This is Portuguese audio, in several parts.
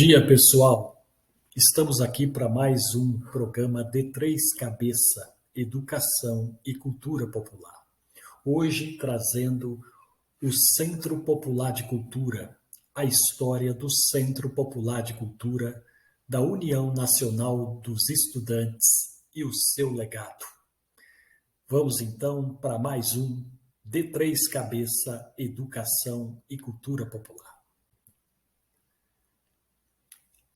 dia, pessoal. Estamos aqui para mais um programa de Três Cabeça, Educação e Cultura Popular. Hoje trazendo o Centro Popular de Cultura, a história do Centro Popular de Cultura da União Nacional dos Estudantes e o seu legado. Vamos então para mais um de Três Cabeça, Educação e Cultura Popular.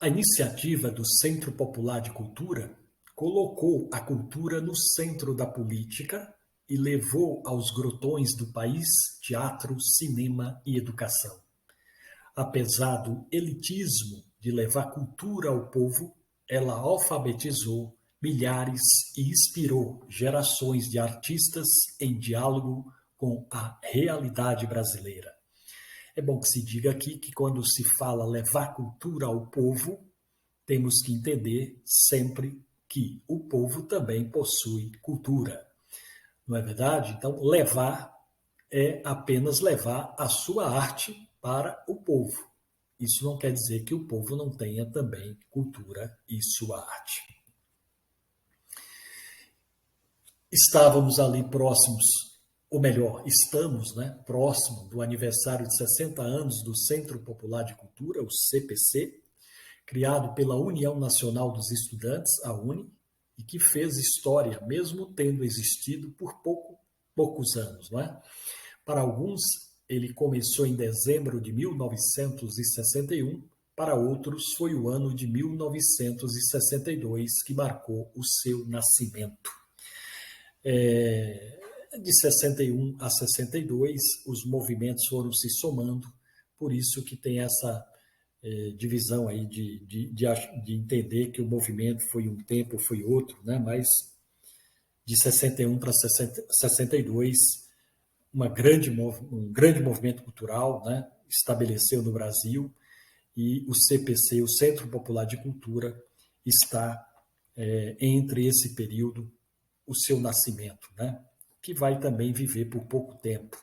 A iniciativa do Centro Popular de Cultura colocou a cultura no centro da política e levou aos grotões do país teatro, cinema e educação. Apesar do elitismo de levar cultura ao povo, ela alfabetizou milhares e inspirou gerações de artistas em diálogo com a realidade brasileira. É bom que se diga aqui que quando se fala levar cultura ao povo, temos que entender sempre que o povo também possui cultura. Não é verdade? Então, levar é apenas levar a sua arte para o povo. Isso não quer dizer que o povo não tenha também cultura e sua arte. Estávamos ali próximos, ou melhor, estamos próximo do aniversário de 60 anos do Centro Popular de Cultura, o CPC, criado pela União Nacional dos Estudantes, a UNE, e que fez história, mesmo tendo existido por poucos anos. Não é? Para alguns, ele começou em dezembro de 1961, para outros foi o ano de 1962 que marcou o seu nascimento. De 61 a 62, os movimentos foram se somando, por isso que tem essa divisão aí de entender que o movimento foi um tempo, foi outro, né? Mas de 61 para 62, um grande movimento cultural, né? Estabeleceu no Brasil, e o CPC, o Centro Popular de Cultura, está entre esse período, o seu nascimento, né? Que vai também viver por pouco tempo.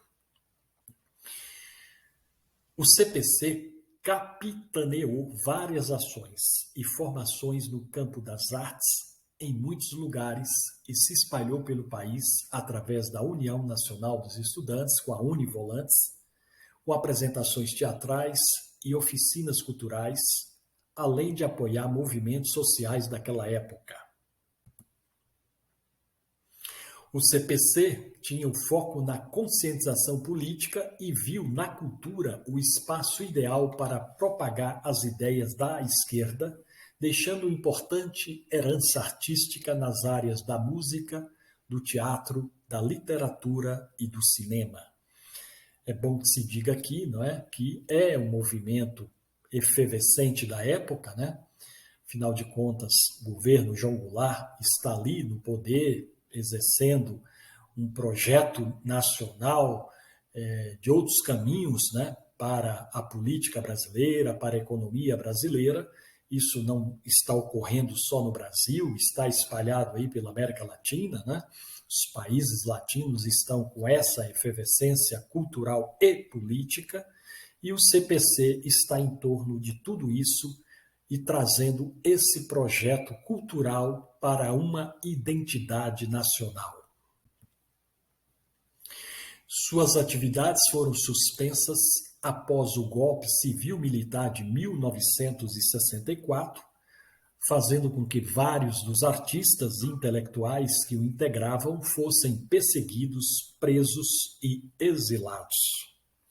O CPC capitaneou várias ações e formações no campo das artes em muitos lugares e se espalhou pelo país através da União Nacional dos Estudantes, com a Univolantes, com apresentações teatrais e oficinas culturais, além de apoiar movimentos sociais daquela época. O CPC tinha o foco na conscientização política e viu na cultura o espaço ideal para propagar as ideias da esquerda, deixando importante herança artística nas áreas da música, do teatro, da literatura e do cinema. É bom que se diga aqui, não é, que é um movimento efervescente da época, né? Afinal de contas, o governo João Goulart está ali no poder, exercendo um projeto nacional de outros caminhos, né, para a política brasileira, para a economia brasileira. Isso não está ocorrendo só no Brasil, está espalhado aí pela América Latina, né? Os países latinos estão com essa efervescência cultural e política, e o CPC está em torno de tudo isso e trazendo esse projeto cultural para uma identidade nacional. Suas atividades foram suspensas após o golpe civil-militar de 1964, fazendo com que vários dos artistas e intelectuais que o integravam fossem perseguidos, presos e exilados.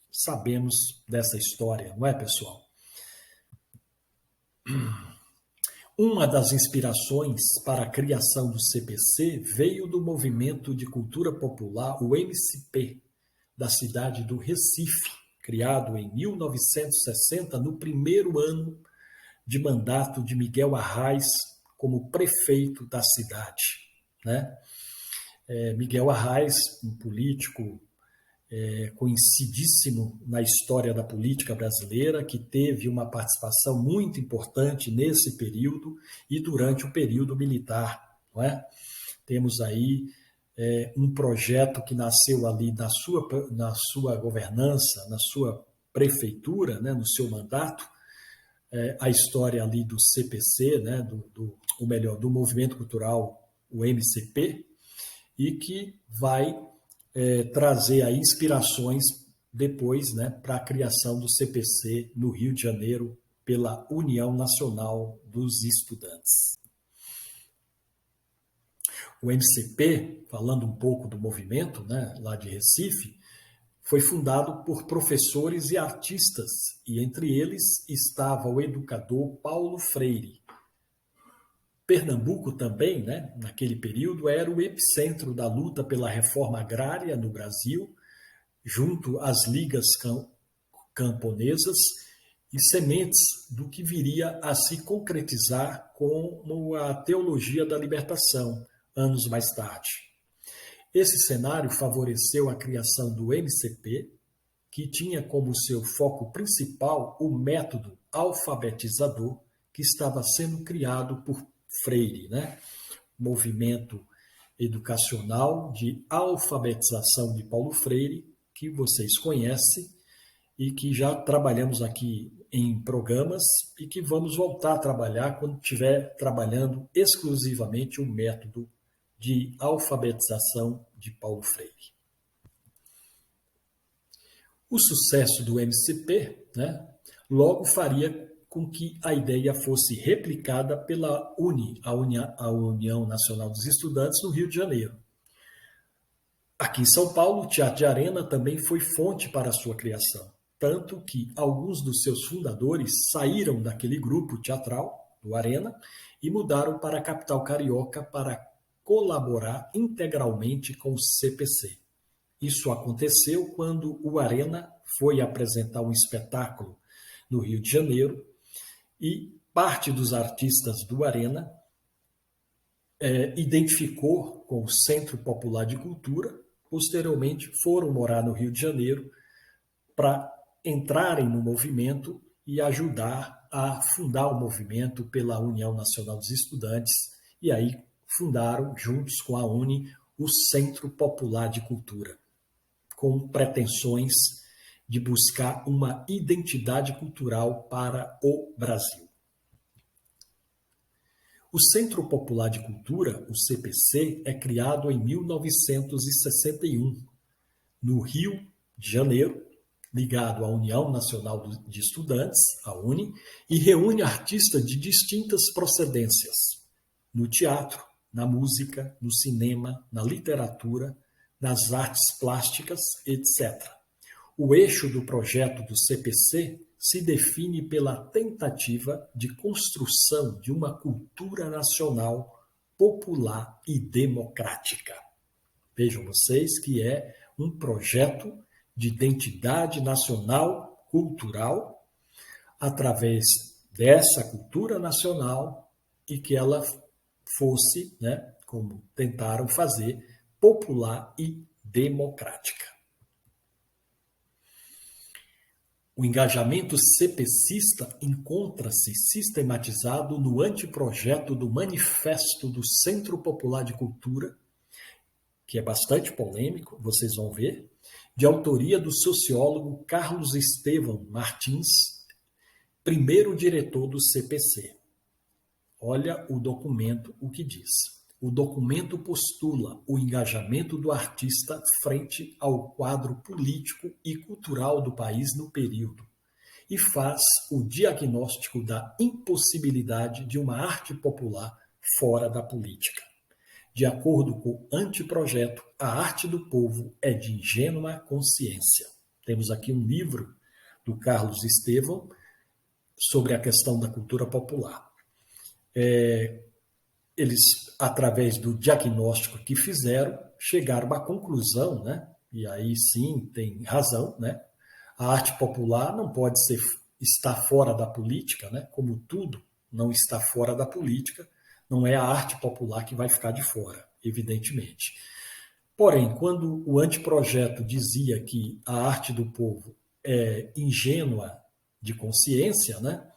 Sabemos dessa história, não é, pessoal? Uma das inspirações para a criação do CPC veio do movimento de cultura popular, o MCP, da cidade do Recife, criado em 1960, no primeiro ano de mandato de Miguel Arraes como prefeito da cidade, né? Miguel Arraes, um político conhecidíssimo na história da política brasileira, que teve uma participação muito importante nesse período e durante o período militar, não é? Temos aí um projeto que nasceu ali na sua governança, na sua prefeitura, né, no seu mandato, a história ali do CPC, né, ou melhor, do movimento cultural, o MCP, e que vai trazer aí inspirações depois, né, para a criação do CPC no Rio de Janeiro pela União Nacional dos Estudantes. O MCP, falando um pouco do movimento, né, lá de Recife, foi fundado por professores e artistas, e entre eles estava o educador Paulo Freire. Pernambuco também, né, naquele período, era o epicentro da luta pela reforma agrária no Brasil, junto às ligas camponesas e sementes do que viria a se concretizar como a teologia da libertação, anos mais tarde. Esse cenário favoreceu a criação do MCP, que tinha como seu foco principal o método alfabetizador que estava sendo criado por Freire, né? Movimento educacional de alfabetização de Paulo Freire, que vocês conhecem e que já trabalhamos aqui em programas e que vamos voltar a trabalhar quando estiver trabalhando exclusivamente o método de alfabetização de Paulo Freire. O sucesso do MCP, né, logo faria com que a ideia fosse replicada pela a União Nacional dos Estudantes, no Rio de Janeiro. Aqui em São Paulo, o Teatro de Arena também foi fonte para a sua criação, tanto que alguns dos seus fundadores saíram daquele grupo teatral, do Arena, e mudaram para a capital carioca para colaborar integralmente com o CPC. Isso aconteceu quando o Arena foi apresentar um espetáculo no Rio de Janeiro e parte dos artistas do Arena identificou com o Centro Popular de Cultura, posteriormente foram morar no Rio de Janeiro para entrarem no movimento e ajudar a fundar o movimento pela União Nacional dos Estudantes, e aí fundaram, juntos com a UNE, o Centro Popular de Cultura, com pretensões de buscar uma identidade cultural para o Brasil. O Centro Popular de Cultura, o CPC, é criado em 1961, no Rio de Janeiro, ligado à União Nacional de Estudantes, a UNE, e reúne artistas de distintas procedências, no teatro, na música, no cinema, na literatura, nas artes plásticas, etc. O eixo do projeto do CPC se define pela tentativa de construção de uma cultura nacional popular e democrática. Vejam vocês que é um projeto de identidade nacional cultural através dessa cultura nacional e que ela fosse, né, como tentaram fazer, popular e democrática. O engajamento CPCista encontra-se sistematizado no anteprojeto do Manifesto do Centro Popular de Cultura, que é bastante polêmico, vocês vão ver, de autoria do sociólogo Carlos Estevão Martins, primeiro diretor do CPC. Olha o documento, o que diz. O documento postula o engajamento do artista frente ao quadro político e cultural do país no período e faz o diagnóstico da impossibilidade de uma arte popular fora da política. De acordo com o anteprojeto, a arte do povo é de ingênua consciência. Temos aqui um livro do Carlos Estevão sobre a questão da cultura popular. Eles, através do diagnóstico que fizeram, chegaram à conclusão, né? E aí sim tem razão, né? A arte popular não pode estar fora da política, né? Como tudo não está fora da política, não é a arte popular que vai ficar de fora, evidentemente. Porém, quando o anteprojeto dizia que a arte do povo é ingênua de consciência, né?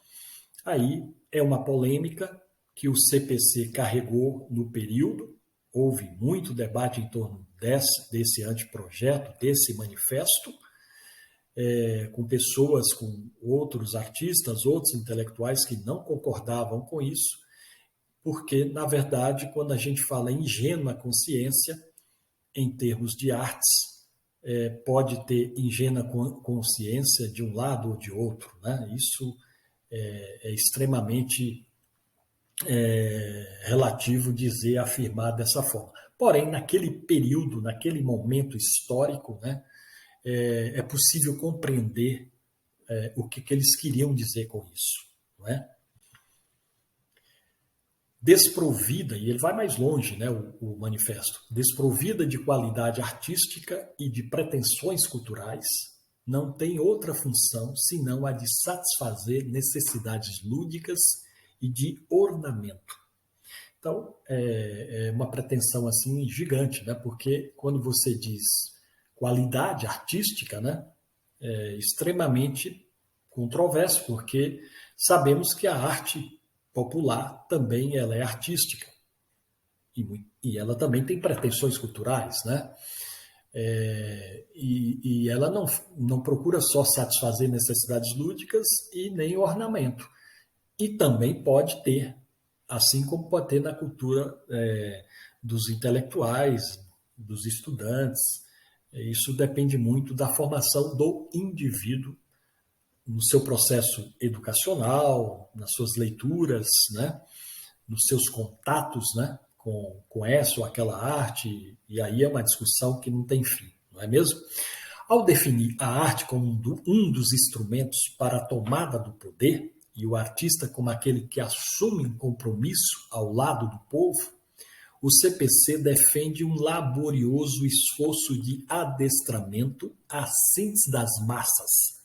Aí é uma polêmica que o CPC carregou no período, houve muito debate em torno desse anteprojeto, desse manifesto, com pessoas, com outros artistas, outros intelectuais que não concordavam com isso, porque, na verdade, quando a gente fala em ingênua consciência, em termos de artes, pode ter ingênua consciência de um lado ou de outro, né? Isso é extremamente relativo dizer, afirmar dessa forma. Porém, naquele período, naquele momento histórico, né, é possível compreender o que eles queriam dizer com isso, não é? Desprovida, e ele vai mais longe, né, o manifesto, desprovida de qualidade artística e de pretensões culturais, não tem outra função senão a de satisfazer necessidades lúdicas e de ornamento. Então, é uma pretensão assim gigante, né? Porque quando você diz qualidade artística, né, é extremamente controverso, porque sabemos que a arte popular também ela é artística e ela também tem pretensões culturais, né? E ela não procura só satisfazer necessidades lúdicas e nem ornamento. E também pode ter, assim como pode ter na cultura dos intelectuais, dos estudantes. Isso depende muito da formação do indivíduo no seu processo educacional, nas suas leituras, né? Nos seus contatos, né? com essa ou aquela arte, e aí é uma discussão que não tem fim, não é mesmo? Ao definir a arte como um dos instrumentos para a tomada do poder, e o artista como aquele que assume um compromisso ao lado do povo, o CPC defende um laborioso esforço de adestramento à síntese das massas,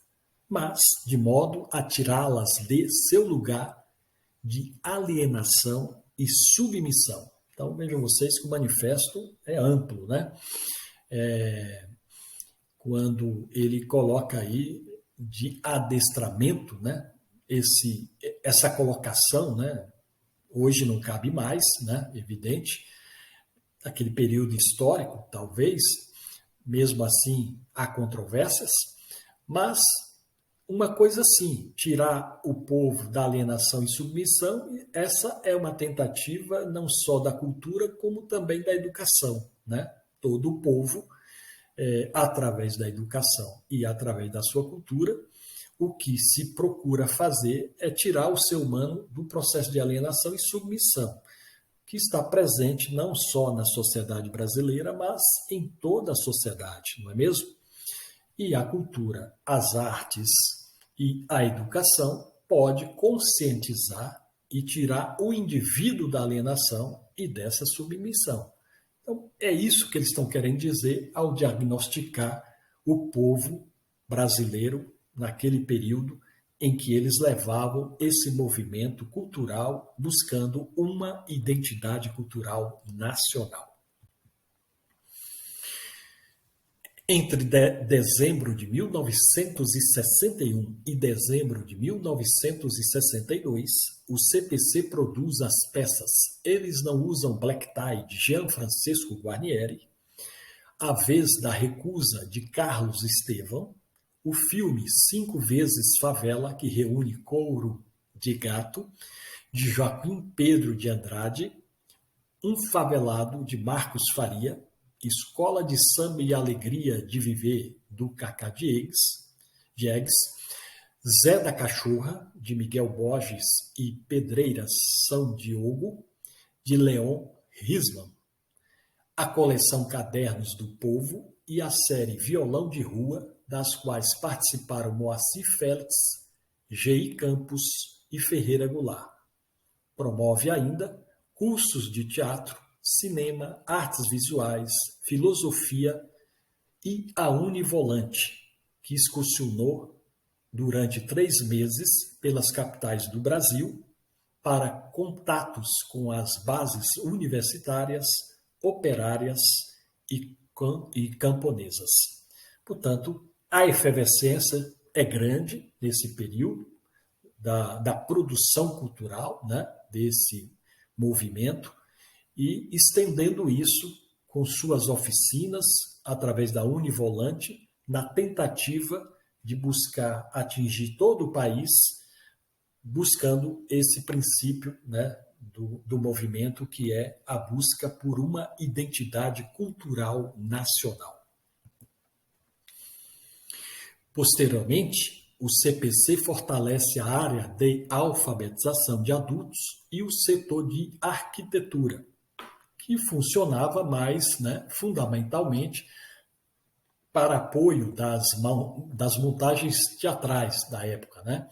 mas de modo a tirá-las de seu lugar de alienação e submissão. Então, vejam vocês que o manifesto é amplo, né? Quando ele coloca aí de adestramento, né? Essa colocação, né? Hoje não cabe mais, né? Evidente, naquele período histórico, talvez, mesmo assim há controvérsias, mas uma coisa sim, tirar o povo da alienação e submissão, essa é uma tentativa não só da cultura, como também da educação, né? Todo o povo, através da educação e através da sua cultura, o que se procura fazer é tirar o ser humano do processo de alienação e submissão, que está presente não só na sociedade brasileira, mas em toda a sociedade, não é mesmo? E a cultura, as artes e a educação pode conscientizar e tirar o indivíduo da alienação e dessa submissão. Então, é isso que eles estão querendo dizer ao diagnosticar o povo brasileiro naquele período em que eles levavam esse movimento cultural buscando uma identidade cultural nacional. Entre dezembro de 1961 e dezembro de 1962, o CPC produz as peças Eles Não Usam Black Tie, de Jean Francisco Guarnieri, A Vez da Recusa, de Carlos Estevão, o filme 5 Vezes Favela, que reúne Couro de Gato, de Joaquim Pedro de Andrade, Um Favelado, de Marcos Faria, Escola de Samba e Alegria de Viver, do Cacá Diegues, Zé da Cachorra, de Miguel Borges e Pedreiras São Diogo, de Leon Risman, a coleção Cadernos do Povo e a série Violão de Rua, das quais participaram Moacir Félix, G.I. Campos e Ferreira Goulart. Promove ainda cursos de teatro, cinema, artes visuais, filosofia e a Univolante, que excursionou durante 3 meses pelas capitais do Brasil para contatos com as bases universitárias, operárias e camponesas. Portanto, a efervescência é grande nesse período da produção cultural, né, desse movimento, e estendendo isso com suas oficinas através da Univolante, na tentativa de buscar atingir todo o país, buscando esse princípio, né, do movimento, que é a busca por uma identidade cultural nacional. Posteriormente, o CPC fortalece a área de alfabetização de adultos e o setor de arquitetura, que funcionava mais, né, fundamentalmente para apoio das montagens teatrais da época, né?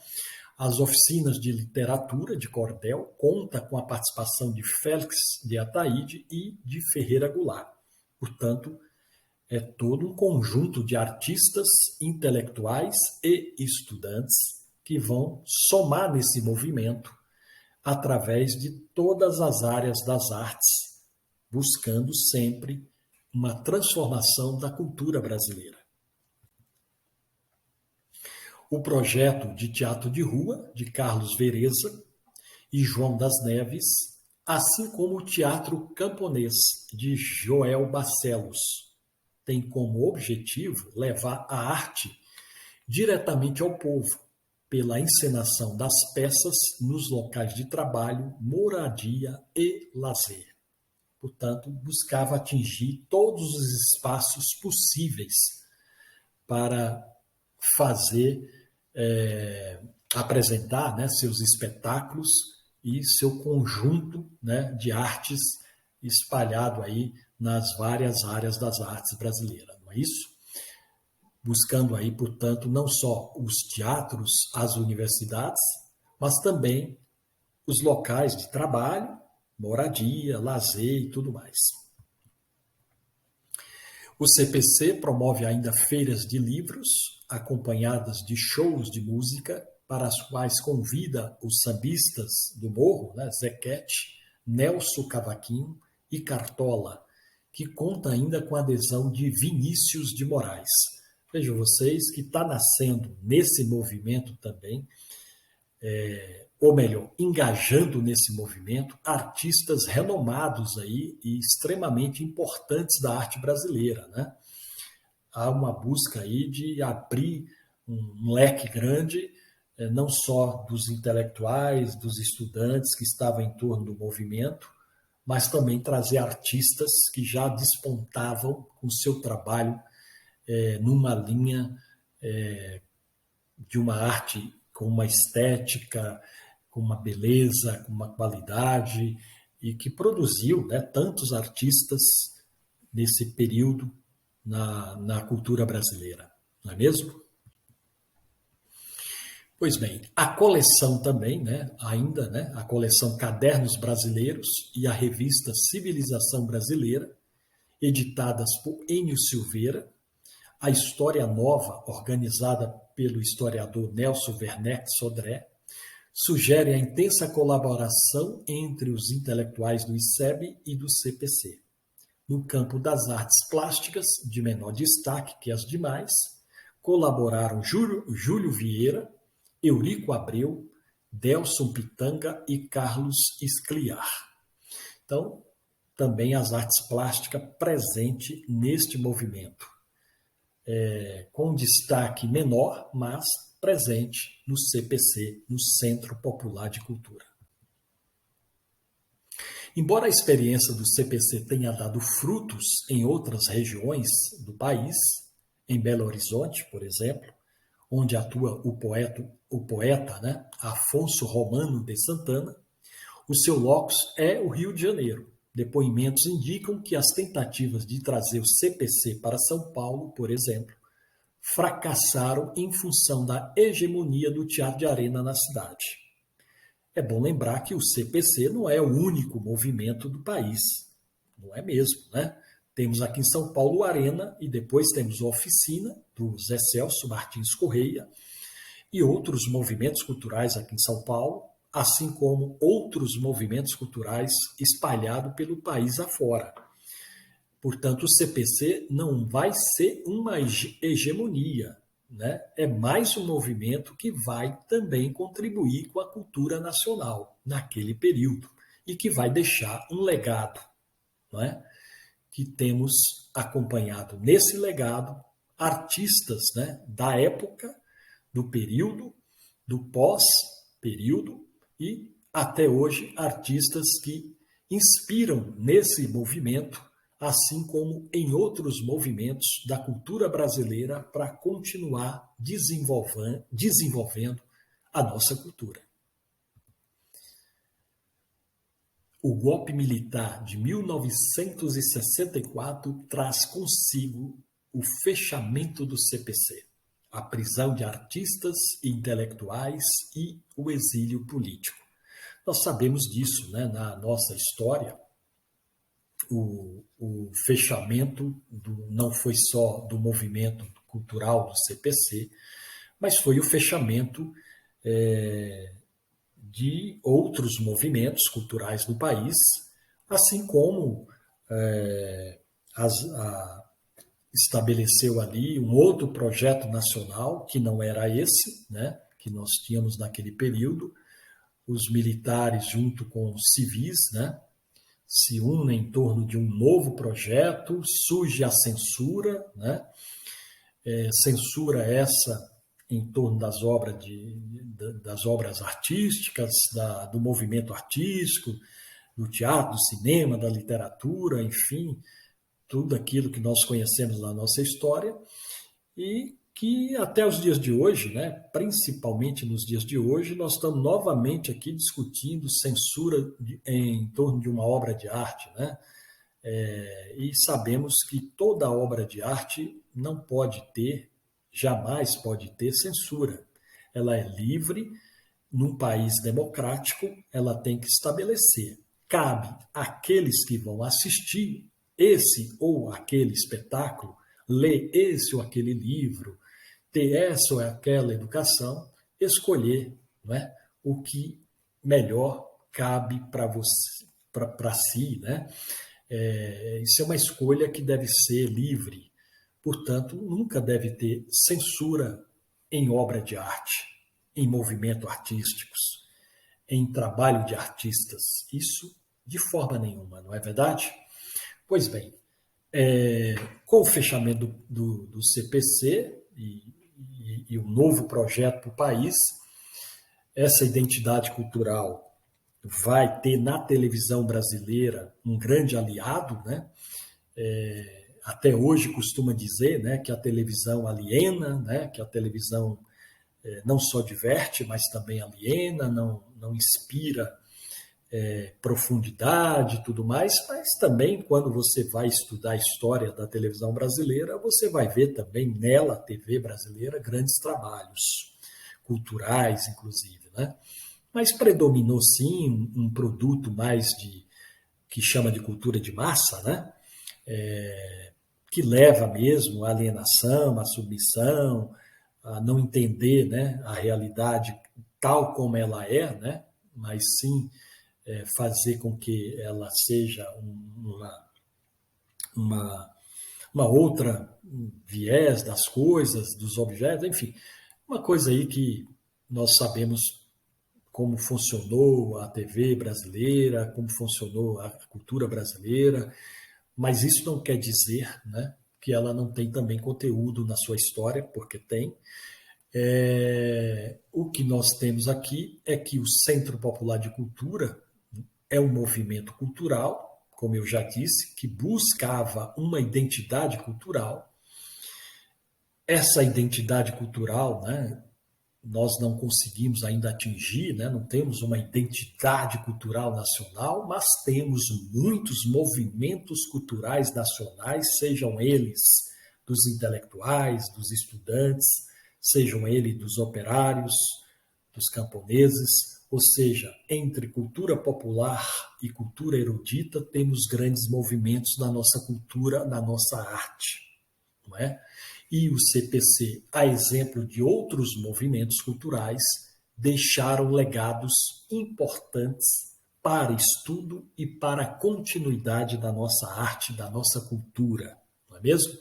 As oficinas de literatura de cordel conta com a participação de Félix de Ataíde e de Ferreira Goulart. Portanto, é todo um conjunto de artistas, intelectuais e estudantes que vão somar nesse movimento através de todas as áreas das artes, buscando sempre uma transformação da cultura brasileira. O projeto de teatro de rua de Carlos Vereza e João das Neves, assim como o teatro camponês de Joel Barcelos, tem como objetivo levar a arte diretamente ao povo, pela encenação das peças nos locais de trabalho, moradia e lazer. Portanto, buscava atingir todos os espaços possíveis para fazer, apresentar, né, seus espetáculos e seu conjunto, né, de artes espalhado aí nas várias áreas das artes brasileiras, não é isso? Buscando aí, portanto, não só os teatros, as universidades, mas também os locais de trabalho, moradia, lazer e tudo mais. O CPC promove ainda feiras de livros, acompanhadas de shows de música, para as quais convida os sambistas do Morro, né, Zequete, Nelson Cavaquinho e Cartola, que conta ainda com a adesão de Vinícius de Moraes. Vejam vocês que está nascendo nesse movimento também, ou melhor, engajando nesse movimento, artistas renomados aí e extremamente importantes da arte brasileira, né? Há uma busca aí de abrir um leque grande, não só dos intelectuais, dos estudantes que estavam em torno do movimento, mas também trazer artistas que já despontavam com seu trabalho numa linha de uma arte com uma estética, com uma beleza, com uma qualidade, e que produziu, né, tantos artistas nesse período na cultura brasileira, não é mesmo? Pois bem, a coleção também, né, ainda, né, a coleção Cadernos Brasileiros e a revista Civilização Brasileira, editadas por Enio Silveira, a História Nova, organizada pelo historiador Nelson Werneck Sodré, sugere a intensa colaboração entre os intelectuais do ICEB e do CPC. No campo das artes plásticas, de menor destaque que as demais, colaboraram Júlio Vieira, Eurico Abreu, Delson Pitanga e Carlos Scliar. Então, também as artes plásticas presentes neste movimento, com destaque menor, mas presente no CPC, no Centro Popular de Cultura. Embora a experiência do CPC tenha dado frutos em outras regiões do país, em Belo Horizonte, por exemplo, onde atua o poeta, né, Afonso Romano de Santana, o seu locus é o Rio de Janeiro. Depoimentos indicam que as tentativas de trazer o CPC para São Paulo, por exemplo, fracassaram em função da hegemonia do teatro de arena na cidade. É bom lembrar que o CPC não é o único movimento do país, não é mesmo, né? Temos aqui em São Paulo o Arena e depois temos a Oficina do Zé Celso Martins Correia e outros movimentos culturais aqui em São Paulo, assim como outros movimentos culturais espalhados pelo país afora. Portanto, o CPC não vai ser uma hegemonia, né? É mais um movimento que vai também contribuir com a cultura nacional naquele período e que vai deixar um legado, não é? Que temos acompanhado nesse legado artistas, né, da época do período, do pós-período e, até hoje, artistas que inspiram nesse movimento, assim como em outros movimentos da cultura brasileira para continuar desenvolvendo a nossa cultura. O golpe militar de 1964 traz consigo o fechamento do CPC, a prisão de artistas e intelectuais e o exílio político. Nós sabemos disso, né? Na nossa história, o fechamento não foi só do movimento cultural do CPC, mas foi o fechamento de outros movimentos culturais do país, assim como estabeleceu ali um outro projeto nacional, que não era esse, né, que nós tínhamos naquele período. Os militares, junto com os civis, né, se unem em torno de um novo projeto, surge a censura, né, censura essa em torno das obras artísticas, do movimento artístico, do teatro, do cinema, da literatura, enfim, tudo aquilo que nós conhecemos na nossa história e que até os dias de hoje, né, principalmente nos dias de hoje, nós estamos novamente aqui discutindo censura em torno de uma obra de arte, né? E sabemos que toda obra de arte não pode ter, jamais pode ter censura. Ela é livre, num país democrático, ela tem que estabelecer. Cabe àqueles que vão assistir esse ou aquele espetáculo, ler esse ou aquele livro, ter essa ou aquela educação, escolher, não é, o que melhor cabe para você, para si, né? Isso é uma escolha que deve ser livre. Portanto, nunca deve ter censura em obra de arte, em movimentos artísticos, em trabalho de artistas. Isso de forma nenhuma, não é verdade? Pois bem, com o fechamento do CPC e o novo projeto para o país, essa identidade cultural vai ter na televisão brasileira um grande aliado, né? Até hoje costuma dizer, né, que a televisão aliena, né, que a televisão não só diverte, mas também aliena, não inspira profundidade e tudo mais, mas também quando você vai estudar a história da televisão brasileira, você vai ver também nela, a TV brasileira, grandes trabalhos culturais, inclusive, né? Mas predominou sim um produto mais que chama de cultura de massa, né? Que leva mesmo à alienação, à submissão, a não entender, né, a realidade tal como ela é, né? Mas sim fazer com que ela seja uma outra viés das coisas, dos objetos, enfim, uma coisa aí que nós sabemos como funcionou a TV brasileira, como funcionou a cultura brasileira, mas isso não quer dizer, né, que ela não tem também conteúdo na sua história, porque tem. O que nós temos aqui é que o Centro Popular de Cultura é um movimento cultural, como eu já disse, que buscava uma identidade cultural. Essa identidade cultural, né, nós não conseguimos ainda atingir, né, não temos uma identidade cultural nacional, mas temos muitos movimentos culturais nacionais, sejam eles dos intelectuais, dos estudantes, sejam eles dos operários, dos camponeses, ou seja, entre cultura popular e cultura erudita, temos grandes movimentos na nossa cultura, na nossa arte, não é? E o CPC, a exemplo de outros movimentos culturais, deixaram legados importantes para estudo e para a continuidade da nossa arte, da nossa cultura, não é mesmo?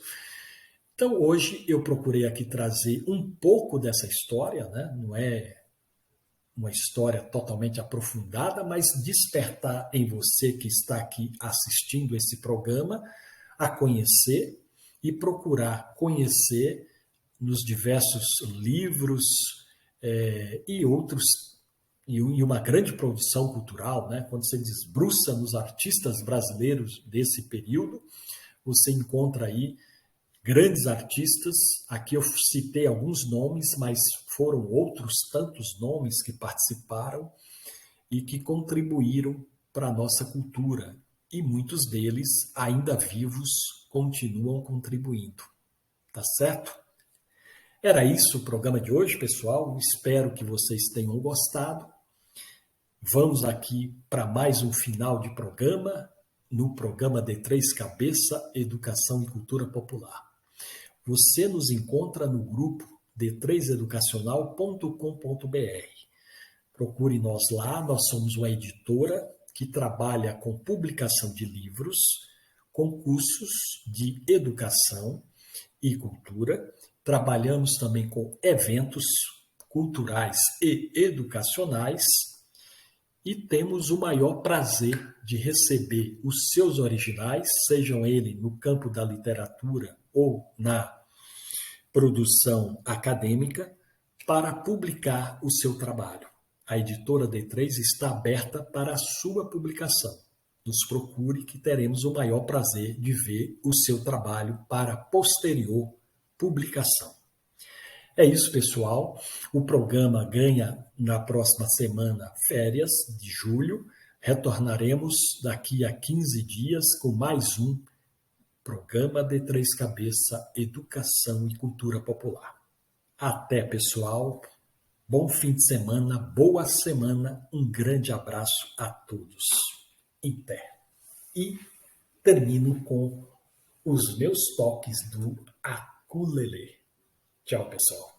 Então, hoje eu procurei aqui trazer um pouco dessa história, né? Não é uma história totalmente aprofundada, mas despertar em você que está aqui assistindo esse programa a conhecer e procurar conhecer nos diversos livros e outros, e uma grande produção cultural, né? Quando você desbruça nos artistas brasileiros desse período, você encontra aí grandes artistas. Aqui eu citei alguns nomes, mas foram outros tantos nomes que participaram e que contribuíram para a nossa cultura. E muitos deles, ainda vivos, continuam contribuindo. Tá certo? Era isso o programa de hoje, pessoal. Espero que vocês tenham gostado. Vamos aqui para mais um final de programa, no programa de Três Cabeças, Educação e Cultura Popular. Você nos encontra no grupo d3educacional.com.br. Procure nós lá, nós somos uma editora que trabalha com publicação de livros, com cursos de educação e cultura. Trabalhamos também com eventos culturais e educacionais e temos o maior prazer de receber os seus originais, sejam eles no campo da literatura ou na produção acadêmica, para publicar o seu trabalho. A editora D3 está aberta para a sua publicação. Nos procure que teremos o maior prazer de ver o seu trabalho para posterior publicação. É isso, pessoal. O programa ganha na próxima semana férias de julho. Retornaremos daqui a 15 dias com mais um programa de Três Cabeças, Educação e Cultura Popular. Até, pessoal. Bom fim de semana, boa semana. Um grande abraço a todos. Em pé. E termino com os meus toques do ukulele. Tchau, pessoal.